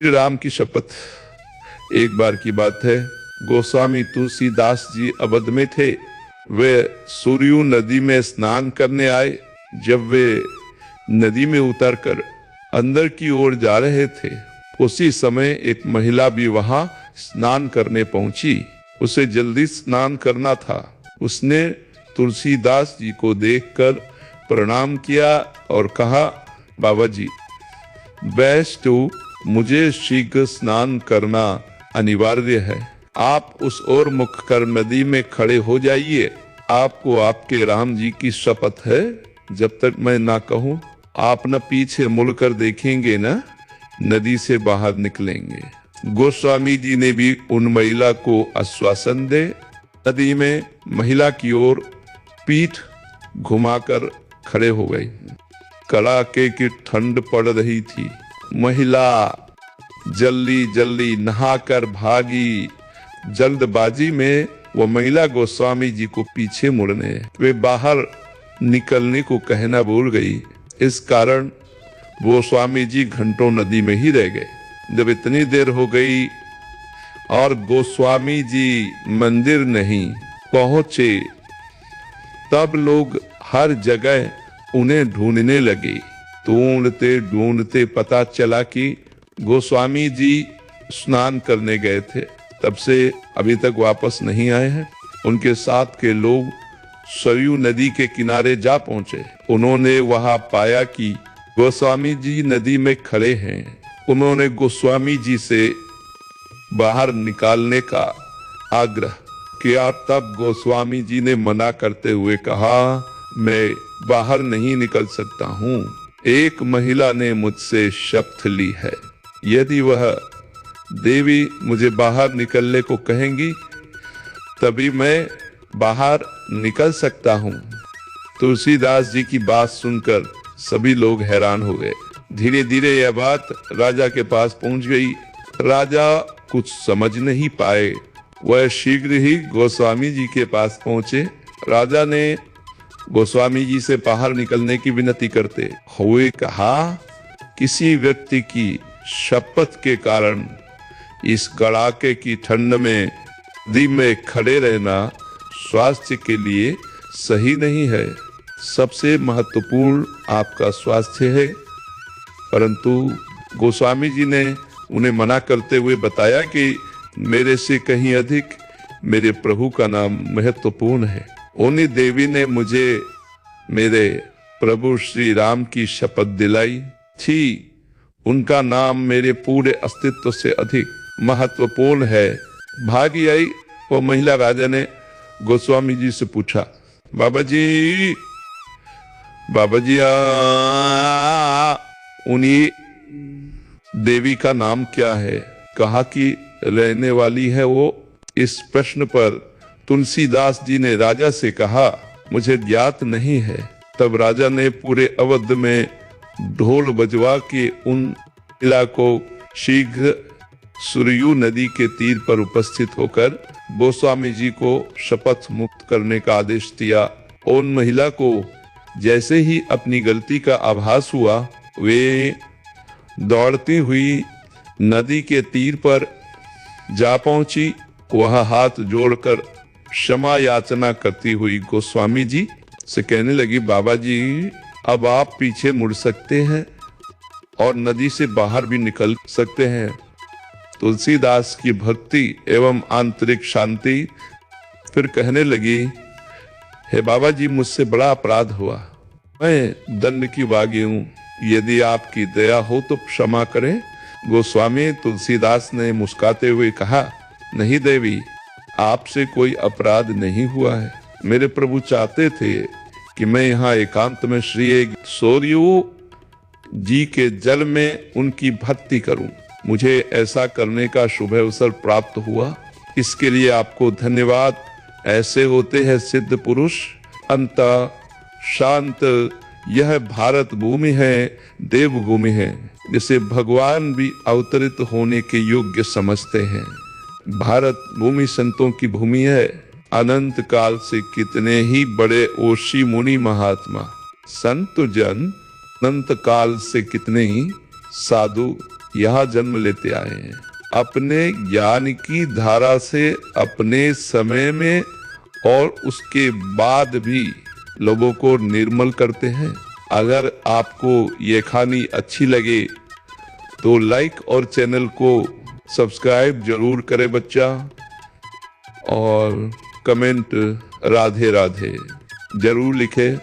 श्री राम की शपथ। एक बार की बात है, गोस्वामी तुलसीदास जी अवध में थे। वे सरयू नदी में स्नान करने आए। जब वे नदी में उतरकर अंदर की ओर जा रहे थे, उसी समय एक महिला भी वहां स्नान करने पहुंची। उसे जल्दी स्नान करना था। उसने तुलसीदास जी को देखकर प्रणाम किया और कहा, बाबा जी, वैष्णव, मुझे शीघ्र स्नान करना अनिवार्य है। आप उस ओर मुख कर नदी में खड़े हो जाइए। आपको आपके राम जी की शपथ है, जब तक मैं ना कहूं आप न पीछे मुड़कर देखेंगे न नदी से बाहर निकलेंगे। गोस्वामी जी ने भी उन महिला को आश्वासन दे नदी में महिला की ओर पीठ घुमाकर खड़े हो गए। कड़ाके की ठंड पड़ रही थी। महिला जल्दी जल्दी नहाकर भागी। जल्दबाजी में वो महिला गोस्वामी जी को पीछे मुड़ने, वे बाहर निकलने को कहना भूल गई। इस कारण गोस्वामी जी घंटों नदी में ही रह गए। जब इतनी देर हो गई और गोस्वामी जी मंदिर नहीं पहुंचे, तब लोग हर जगह उन्हें ढूंढने लगे। ढूंढते ढूंढते पता चला कि गोस्वामी जी स्नान करने गए थे। तब से अभी तक वापस नहीं आए हैं। उनके साथ के लोग सरयू नदी के किनारे जा पहुंचे। उन्होंने वहां पाया कि गोस्वामी जी नदी में खड़े हैं। उन्होंने गोस्वामी जी से बाहर निकालने का आग्रह किया। तब गोस्वामी जी ने मना करते हुए कहा, मैं बाहर नहीं निकल सकता हूँ। एक महिला ने मुझसे शपथ ली है, यदि वह देवी मुझे बाहर निकलने को कहेंगी तभी मैं बाहर निकल सकता हूँ। तुलसीदास जी की बात सुनकर सभी लोग हैरान हो गए। धीरे धीरे यह बात राजा के पास पहुंच गई। राजा कुछ समझ नहीं पाए। वह शीघ्र ही गोस्वामी जी के पास पहुंचे। राजा ने गोस्वामी जी से बाहर निकलने की विनती करते हुए कहा, किसी व्यक्ति की शपथ के कारण इस कड़ाके की ठंड में नदी में खड़े रहना स्वास्थ्य के लिए सही नहीं है। सबसे महत्वपूर्ण आपका स्वास्थ्य है। परंतु गोस्वामी जी ने उन्हें मना करते हुए बताया कि मेरे से कहीं अधिक मेरे प्रभु का नाम महत्वपूर्ण है। उन्हीं देवी ने मुझे मेरे प्रभु श्री राम की शपथ दिलाई थी। उनका नाम मेरे पूरे अस्तित्व से अधिक महत्वपूर्ण है। भागी आई वो महिला। राजा ने गोस्वामी जी से पूछा, बाबा जी, बाबा जी, उन्हीं देवी का नाम क्या है? कहा कि रहने वाली है वो। इस प्रश्न पर तुलसीदास जी ने राजा से कहा, मुझे ज्ञात नहीं है। तब राजा ने पूरे अवध में ढोल बजवा के उन महिला को शीघ्र सरयू नदी के तीर पर उपस्थित होकर गोस्वामी जी को शपथ मुक्त करने का आदेश दिया। उन महिला को जैसे ही अपनी गलती का आभास हुआ, वे दौड़ती हुई नदी के तीर पर जा पहुंची। वह हाथ जोड़कर क्षमा याचना करती हुई गोस्वामी जी से कहने लगी, बाबा जी, अब आप पीछे मुड़ सकते हैं और नदी से बाहर भी निकल सकते हैं। तुलसीदास की भक्ति एवं आंतरिक शांति। फिर कहने लगी, हे बाबा जी, मुझसे बड़ा अपराध हुआ। मैं दंड की भागी हूँ। यदि आपकी दया हो तो क्षमा करें। गोस्वामी तुलसीदास ने मुस्कुराते हुए कहा, नहीं देवी, आपसे कोई अपराध नहीं हुआ है। मेरे प्रभु चाहते थे कि मैं यहाँ एकांत में श्री सरयू जी के जल में उनकी भक्ति करूं। मुझे ऐसा करने का शुभ अवसर प्राप्त हुआ। इसके लिए आपको धन्यवाद। ऐसे होते हैं सिद्ध पुरुष। अंत शांत यह भारत भूमि है, देवभूमि है, जिसे भगवान भी अवतरित होने के योग्य समझते हैं। भारत भूमि संतों की भूमि है। अनंत काल से कितने ही बड़े ओशी मुनि महात्मा संत जन, अनंत काल से कितने ही साधु यहाँ जन्म लेते आए हैं। अपने ज्ञान की धारा से अपने समय में और उसके बाद भी लोगों को निर्मल करते हैं। अगर आपको ये कहानी अच्छी लगे तो लाइक और चैनल को सब्सक्राइब जरूर करें बच्चा, और कमेंट राधे राधे जरूर लिखें।